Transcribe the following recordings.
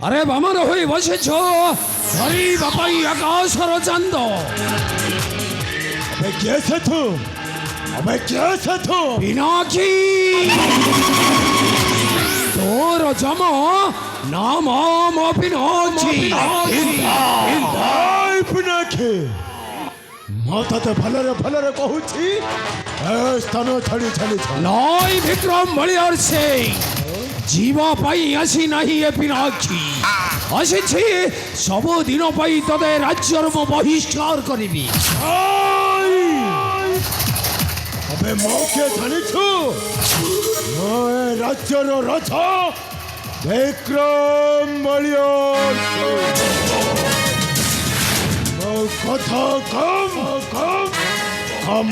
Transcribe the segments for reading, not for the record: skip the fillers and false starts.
আরে বামন হয়ে বসেছ হরি বাপাই আকাশর চান্দ। अबे कैसे तू? अबे कैसे तू? পিনাকি তোর জম নাম পিনাকি। ভাই পিনাকি মাথাতে ভালরে কহুছি এ স্থান ছাড়ি ছাড়ি নয় বিক্রম বলিয়ার সেই জীবা পাই আসি নাহি এ পিনাকি। আসিছি সবদিন পাই তোদের রাজ্যর বহিষ্কার করিবি। अबे मौके জানিছু মই রাজ্যর রাজা বিক্রম বলিয়ার কথা কম কম কম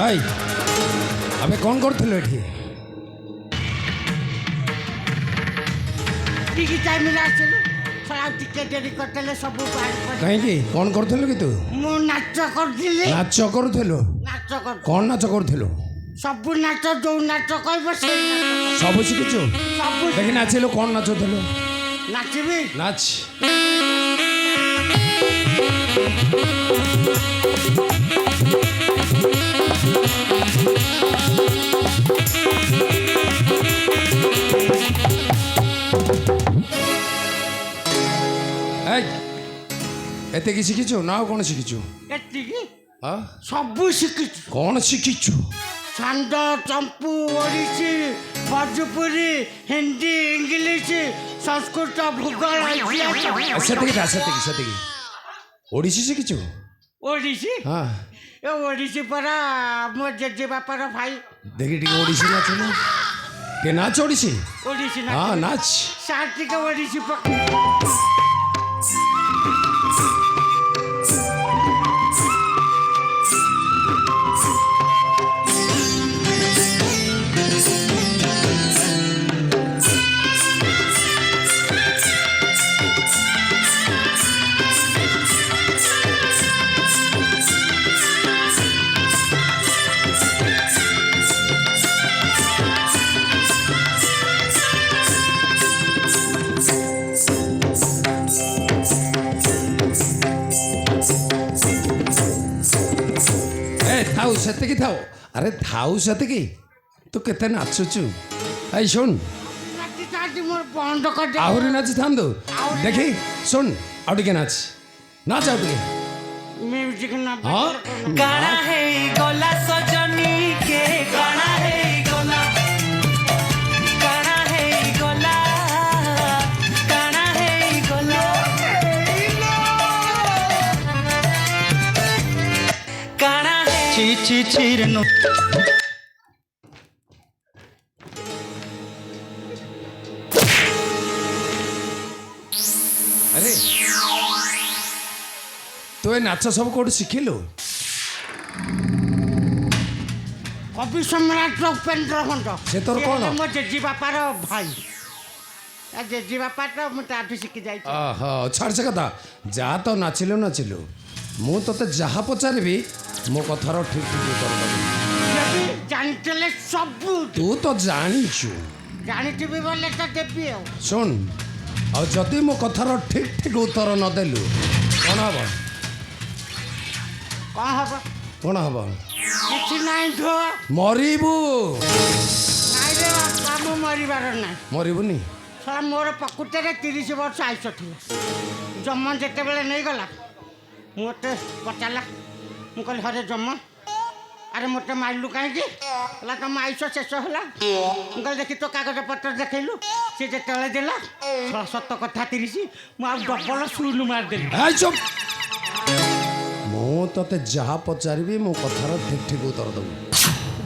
এই আবে কোন করছিল এটি? ଟିକେ ଟାଇମ୍ରେ ଆସିଲୁ ଆଉ ଟିକେ ଡେରି କରିଦେଲେ ସବୁ କାହିଁକି କଣ କରୁଥିଲୁ କି ତୁ? ମୁଁ ନାଚ କରୁଥିଲି। ନାଚ କରୁଥିଲୁ? ନାଚ କରୁଥିଲି। କଣ ନାଚ କରୁଥିଲୁ? ସବୁ ନାଚ ଯୋଉ ନାଚ କହିବ ସେଇ ନାଚ ସବୁ ଶିଖିଛୁ? ସବୁ ଦେଖି ନାଚିଲୁ କଣ ନାଚୁଥିଲୁ? ନାଚିବି। ନାଚ। ଏତିକି ଶିଖିଛୁ ନା ଆଉ କ'ଣ ଶିଖିଛୁ? ଏତିକି ହଁ ସବୁ ଶିଖିଛୁ। କ'ଣ ଶିଖିଛୁ? ଛାନ୍ଦ ଚମ୍ପୁ ଓଡ଼ିଶୀ ଭୋଜପୁରୀ ହିନ୍ଦୀ ଇଂଲିଶ ସଂସ୍କୃତ ଭୂଗୋଳ ଇତିହାସ। ସେତିକି ଓଡ଼ିଶୀ ଶିଖିଛୁ? ଓଡ଼ିଶୀ ହଁ ଏ ଓଡ଼ିଶୀ ପରା ମୋ ଜେଜେ ବାପାର ଭାଇ। ଦେଖି ଟିକେ ଓଡ଼ିଶୀ ନାଚୁନୁ, ଟିକେ ନାଚ ଓଡ଼ିଶୀ। ଓଡ଼ିଶୀ ହଁ ନାଚ। ସାର୍ ଟିକେ ଓଡ଼ିଶୀ ଥାଉ ସେତିକି ଥାଉ। ଆରେ ଥାଉ ସେତିକି, ତୁ କେତେ ନାଚୁଛୁ। ଏଇ ଶୁଣ ବନ୍ଦ କରିଦେ। ଆହୁରି ନାଚିଥାନ୍ତୁ। ଦେଖି ଶୁଣ ଆଉ ଟିକେ ନାଚ ନାଚ ଆଉ ଟିକେ। म्यूजिक ना हाँ गाना है गोला सजनी के गाना है गोला गाना है गोला गाना है गोला गाना है ची ची चीरनु अरे तू ए नाच सब कोड शिखिलु? कवि सम्राट उपेन्द्र खंड से तोर कौन? मो जेजी बापार भाई। जेजी बापा तो मुझे शिखी जाए। छाड़ से कथा जा तो नाचिलु नाचिलु मु तते जहा पचारिबी मो कथार ठीक ठीक कर जानते सब तू तो जानिछु जानिथिबी बोले तो देबी। सुन आ जदि मो कथार ठीक ठीक उत्तर न देलु कोन हबो? कौन हबो? कोन हबो? କିଛି ନାହିଁ ଢୋ ମରିବୁ ନାଇଁରେ ବାପା ମୁଁ ମରିବାର ନାହିଁ ମରିବୁନି ଶଳା ମୋର ପ୍ରକୃତରେ 30 ବର୍ଷ ଆୟୁଷ ଥିଲା ଜମ ଯେତେବେଳେ ନେଇଗଲା ମୋତେ ପଚାରିଲା ମୁଁ କହିଲି ହରେ ଜମ ଆରେ ମୋତେ ମାରିଲୁ କାହିଁକି ହେଲା ତମ ଆୟୁଷ ଶେଷ ହେଲା ମୁଁ କହିଲି ଦେଖି ତୋ କାଗଜପତ୍ର ଦେଖେଇଲୁ ସେ ଯେତେବେଳେ ଦେଲା ଶଳା ସତ କଥା 30 ମୁଁ ଆଉ ଡବଲ ଶୂନ ମାରିଦେଲି ଏ ଚୁପ୍ ମୁଁ ତତେ ଯାହା ପଚାରିବି ମୋ କଥାର ଠିକ ଠିକ ଉତ୍ତର ଦେବୁ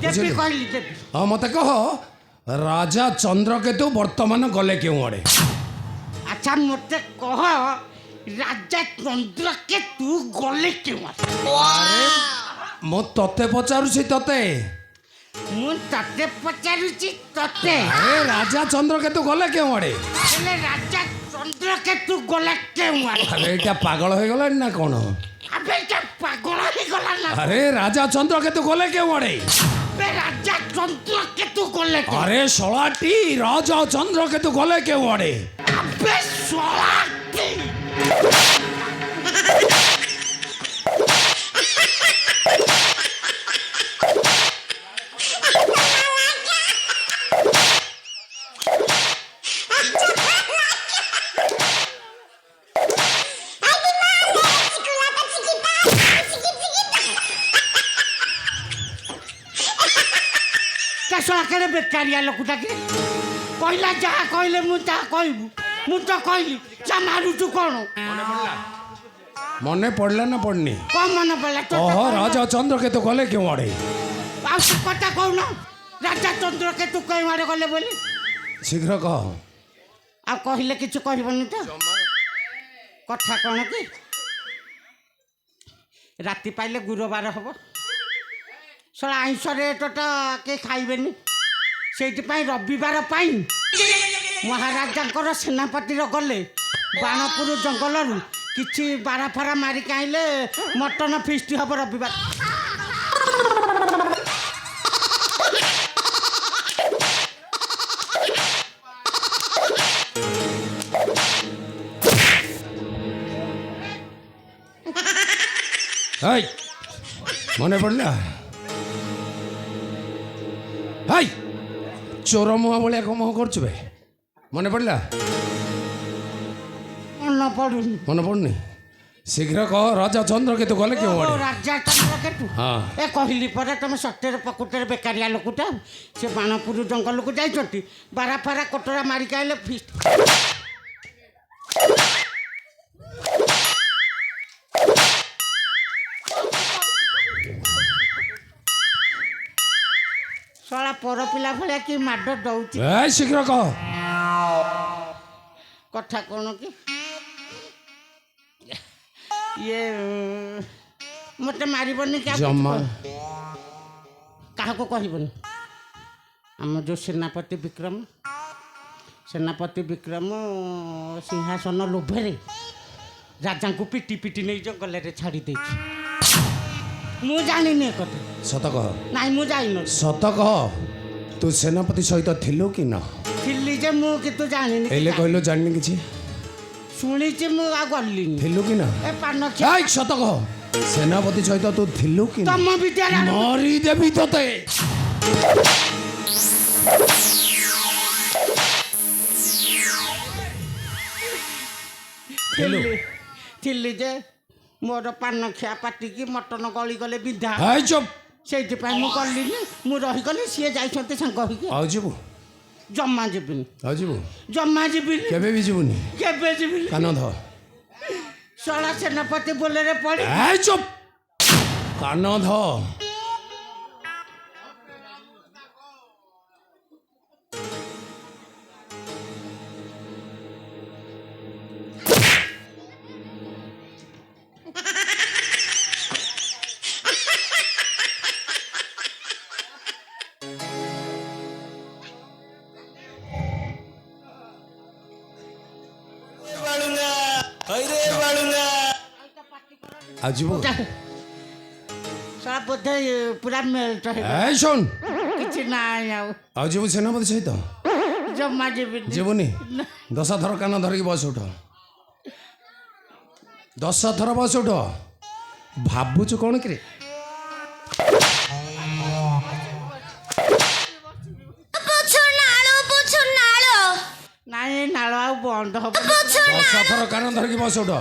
ଦେବି କହିଲି ଦେବି ହଁ ମତେ କହ ରାଜା ଚନ୍ଦ୍ରକେତୁ ବର୍ତ୍ତମାନ ଗଲେ କେଉଁ ଆଡ଼େ ଆଚ୍ଛା ମୋତେ କହ ରାଜା ଚନ୍ଦ୍ରକେତୁ ଗଲେ କେଉଁ ମୁଁ ତତେ ପଚାରୁଛି ତତେ ମୁଁ ତତେ ପଚାରୁଛି ତତେ ଆରେ ରାଜା ଚନ୍ଦ୍ରକେତୁ ଗଲେ କେଉଁ ଆଡ଼େ ହେଲେ ରାଜା ଚନ୍ଦ୍ରକେତୁ ଗଲେ କେଉଁ ଆରେ ଏଇଟା ପାଗଳ ହେଇଗଲାଣି ନା କ'ଣ ଆବେ ଏଇଟା ପାଗଳ ହେଇଗଲା ନା ଆରେ ରାଜା ଚନ୍ଦ୍ରକେତୁ ଗଲେ କେଉଁ ଆଡ଼େ ଆବେ ରାଜା ଚନ୍ଦ୍ରକେତୁ ଗଲେ କେଉଁ আরে শলাটি রাজা চন্দ্রকেতু গলে কেউ আড়ে আবে শলাটি ଶଳାକରେ ବେକାରିଆ ଲୋକଟାକେ କହିଲା ଯାହା କହିଲେ ମୁଁ ତାହା କହିବୁ ମୁଁ ତ କହିଲି ଯା ମାରୁଛୁ କ'ଣ মনে পড়লা না পড়নি କ'ଣ ମନେ ପଡ଼ିଲା ତୋତେ ওহ କହିଲା? রাজা চন্দ্রকেতু গলে কেউ আড়ে ଆଉ ସେ କଥା କହୁନ ରାଜା ଚନ୍ଦ୍ରକେତୁ କେଉଁ ଆଡ଼େ ଗଲେ ବୋଲି শীঘ্র কহ ଆଉ କହିଲେ କିଛି କହିବନି ତ କଥା କ'ଣ କି ରାତି ପାଇଲେ ଗୁରୁବାର ହବ ଶଳା ଆଇଁଷ ରେଟ୍ଟା କେହି ଖାଇବେନି ସେଇଥିପାଇଁ ରବିବାର ପାଇଁ ମହାରାଜାଙ୍କର ସେନାପତିର ଗଲେ ବାଣପୁର ଜଙ୍ଗଲରୁ କିଛି ବାରାଫାରା ମାରିକି ଆଇଲେ ମଟନ ଫିଷ୍ଟ ହବ ରବିବାର হাই মনে পড়লা হাই চোর মুহা ভଳିଆ কম করছু বে মনে পড়লা ମନେ ପଡ଼ୁନି মনে পড়নি শীঘ্র কহ রাজা চন্দ্রকেতু গলে কেউ ଓ আড়ে ରାଜା ଚନ୍ଦ୍ରକେତୁ হ্যাঁ ଏ କହିଲି ପରେ ତମେ ସତ୍ୟରେ ପ୍ରକୃତରେ ବେକାରିଆ ଲୋକଟା ସେ ବାଣପୁର ଜଙ୍ଗଲକୁ ଯାଇଛନ୍ତି ବାରାଫାରା କୋଟରା ମାରିକି ଆଇଲେ ଫିଷ୍ଟ ଶଳା ପର ପିଲା ଭଳିଆ କି ମାଡ଼ ଦଉଛି এই শীঘ্র কহ କଥା କ'ଣ କି ଇଏ ମୋତେ ମାରିବନି କି ଆଉ କିଛି জমা କାହାକୁ କହିବନି ଆମ ଯେଉଁ ସେନାପତି ବିକ୍ରମ ସିଂହାସନ ଲୋଭରେ ରାଜାଙ୍କୁ ପିଟି ପିଟି ନେଇ ଜଙ୍ଗଲରେ ଛାଡ଼ି ଦେଇଛି ମୁଁ ଜାଣିନି ଏ କଥା সত কহ ନାଇଁ ମୁଁ ଯାଇନି সত কহ তু সেনাপতি সহিত থিলু কি না ଥିଲି ଯେ ମୁଁ କିନ୍ତୁ ଜାଣିନି এলে কহিলু জানি কিছু ଶୁଣିଛି ମୁଁ ଆଉ ଗଲିନି থিলু কি না ଏ ପାନ ଖିଆ এই সত কহ সেনাপতি সহিত তু থিলু কি না ତମ ବିଦ୍ୟାଳୟ মারি দেবি তোতে থিলু ଥିଲି ଯେ ମୋର ପାନ ଖିଆ ପାଟିକି ମଟନ ଗଳି ଗଲେ ବିଧା এই চুপ ସେଇଥିପାଇଁ ମୁଁ ଗଲିନି ମୁଁ ରହିଗଲି ସିଏ ଯାଇଛନ୍ତି ସାଙ୍ଗ ହେଇକି ଆଉ ଯିବୁ ଜମା ଯିବିନି ଆଉ ଯିବୁ ଜମା ଯିବିନି କେବେ ବି ଯିବୁନି କେବେ ଯିବିନି କାନ ଧ ଶଳା ସେନାପତି ବୋଲେରେ ପଡ଼ି এই চুপ কান ধ ଆଉ ଯିବୁ ଶଳା ବୋଧେ ପୁରା ମେଲ୍ଟ ହେଇଗଲା এই শোন କିଛି ନାହିଁ ଆଉ ଯିବୁ ସେନାପତି ସହିତ ଜମା ଯିବିନି ଯିବୁନି 10 ଥର କାନ ଧରିକି ବସ ଉଠ 10 ଥର ବସ ଉଠ ଭାବୁଛୁ କ'ଣ କିରେ ବନ୍ଦ ହବ ଦଶ ଥର କାନ ଧରିକି ବସ ଉଠ।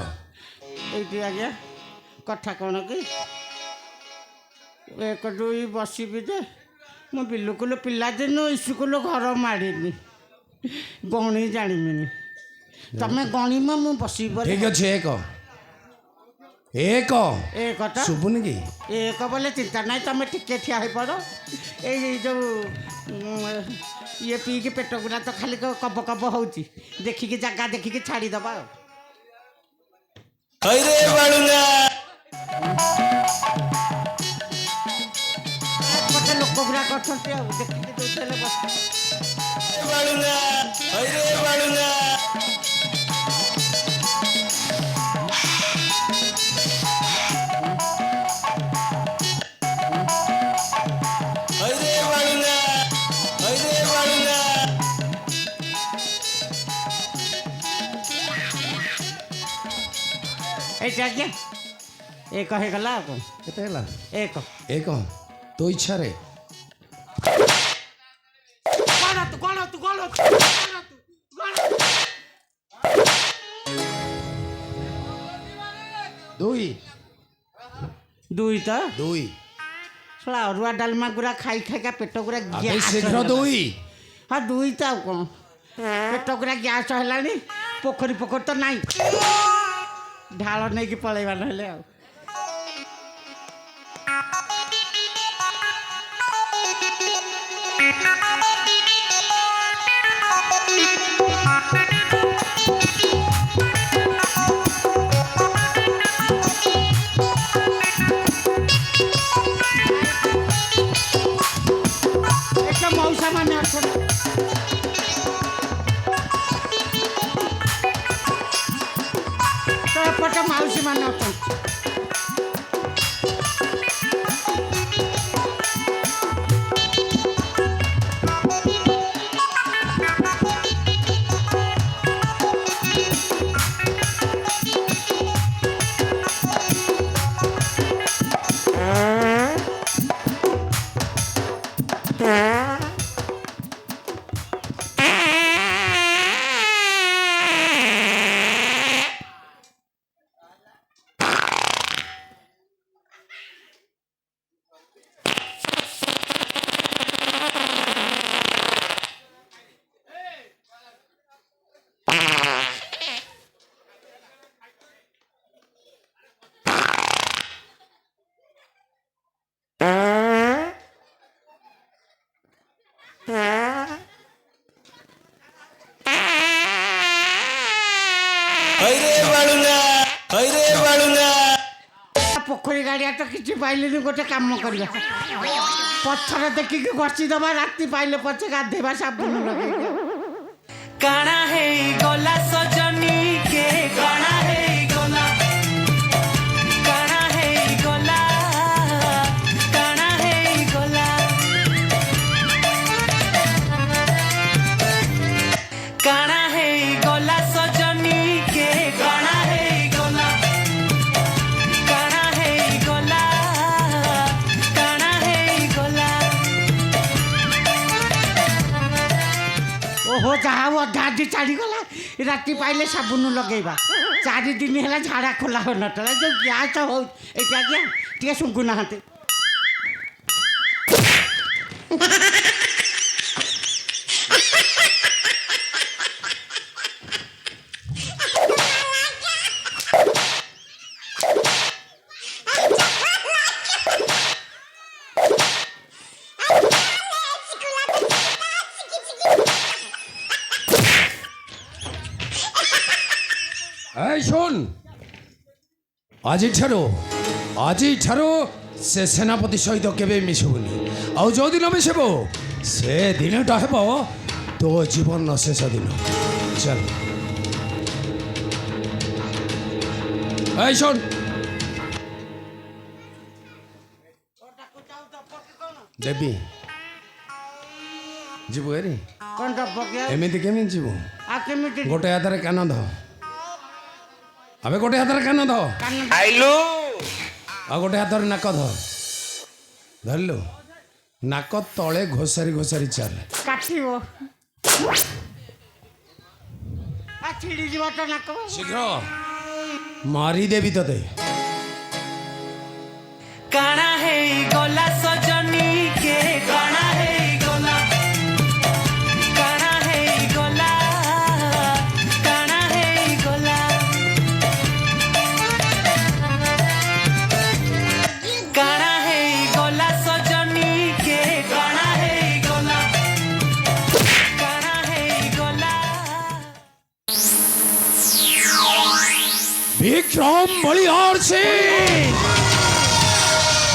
ଏଇଠି ଆଜ୍ଞା କଥା କ'ଣ କି 1 2 ବସିବି ଯେ ମୁଁ ବିଲକୁଲ ପିଲାଦିନୁ ସ୍କୁଲ ଘର ମାଡ଼ିନି ଗଣି ଜାଣିବିନି ତମେ ଗଣିମ ମୁଁ ବସିବି ଠିକ ଅଛି ଏକ ଏକଟା ଶୁଭୁନି କି? ଏକ ବୋଲେ ଚିନ୍ତା ନାହିଁ ତମେ ଟିକେ ଠିଆ ହେଇପଡ଼ ଏଇ ଯେଉଁ ଇଏ ପିଇକି ପେଟ ଗୁଡ଼ା ତ ଖାଲି କବ କବ ହେଉଛି ଦେଖିକି ଜାଗା ଦେଖିକି ଛାଡ଼ିଦେବା ଆଉ ଗୋଟେ ଲୋକ ଗୁଡ଼ାକ ଅଛନ୍ତି ଆଉ ଦେଖିକି ଦଉଥିଲେ ବସ এইটা আজ্ঞା ଏକ ହେଇଗଲା ଆଉ କ'ଣ କେତେ ହେଲା? ଏକ ତୋ ଇଚ୍ଛାରେ ଦୁଇ ତ ଶଳା ଅରୁଆ ଡାଲମା ଗୁରା ଖାଇ ଖାଇକା ପେଟ ଗୁରା ଶୀଘ୍ର ଦୁଇ। ହଁ ଦୁଇ ତ ଆଉ କ'ଣ ପେଟ ଗୁରା ଗ୍ୟାସ୍ ହେଲାଣି ପୋଖରୀ ତ ନାହିଁ ଢାଳ ନେଇକି ପଳେଇବା ନହେଲେ ଆଉ ମଉସା ମାନେ ଅଛନ୍ତି ତ ଏପଟେ ମାଉସୀ ମାନେ ଅଛନ୍ତି ପୋଖରୀ ଗାଡ଼ିଆ ତ କିଛି ପାଇଲିନି ଗୋଟେ କାମ କରିବା ପଥର ଦେଖିକି ଘଷିଦେବା ରାତି ପାଇଲେ ପଛେ ଗାଧେଇବା ସାବୁନ ଲଗେଇକି କାଣା ହେଇଗଲା ସଜନୀ କେ କାଣା ହେଇଗଲା କାଣା ହେଇଗଲା କାଣା ହେଇଗଲା କାଣା ହେଇଗଲା ସଜନୀ କେ କାଣା ହେଇଗଲା କାଣା ହେଇଗଲା କାଣା ହେଇଗଲା ଓହୋ ଯାହା ହଉ ଅଧା ଆଜି ଛାଡ଼ିଗଲା ରାତି ପାଇଲେ ସାବୁନ ଲଗେଇବା 4 ଦିନ ହେଲା ଝାଡ଼ା ଖୋଲା ହେଉନଥିଲା ଯେଉଁ ଗ୍ୟାସ୍ ହଉ ଏଇଠି ଆଜ୍ଞା ଟିକେ ଶୁଙ୍ଗୁନାହାନ୍ତି এই শোন ଆଜିଠାରୁ ସେ ସେନାପତି ସହିତ କେବେ ମିଶିବୁନି ଆଉ ଯେଉଁଦିନ ମିଶିବୁ ସେ ଦିନଟା ହେବ ତୋ ଜୀବନର ଶେଷ ଦିନ ଚାଲ এই শোন ଦେବି ଯିବୁ ଏରି କ'ଣ ଦବ କି ଏମିତି କେମିତି ଯିବୁ ଆଉ କେମିତି ଗୋଟେ ହାତରେ କାନ ଧ ଆବେ ଗୋଟେ ହାତରେ କାନ ଧ ଆଇଲୁ ଆଉ ଗୋଟେ ହାତରେ ନାକ ଧ ଧରିଲୁ ନାକ ତଳେ ଘୋଷାରି ଘୋଷାରି ଚାଲ କାଟିବ ଆଉ ଛିଡ଼ିଯିବ ତ ନାକ। ଶୀଘ୍ର ମାରିଦେବି ତତେ। କାଣା ହେଇଗଲା ସଜନୀ କେ କାଣା ହେଇଗଲା କାଣା ହେଇଗଲା କାଣା ହେଇଗଲା କାଣା ହେଇଗଲା ସଜନୀ କେ କାଣା ହେଇଗଲା କାଣା ହେଇଗଲା ବିକ୍ରମ ବଳିଆର ସିଂ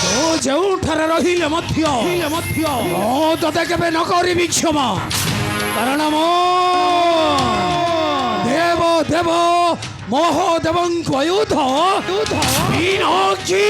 ତୁ ଯେଉଁଠାରେ ରହିଲେ ମଧ୍ୟ ମୁଁ ତତେ କେବେ ନ କରିବି କ୍ଷମା। କାରଣ ମୁଁ ଦେବ ମହୋଦେବଙ୍କ ଆୟୁଧ ପିନାକୀ।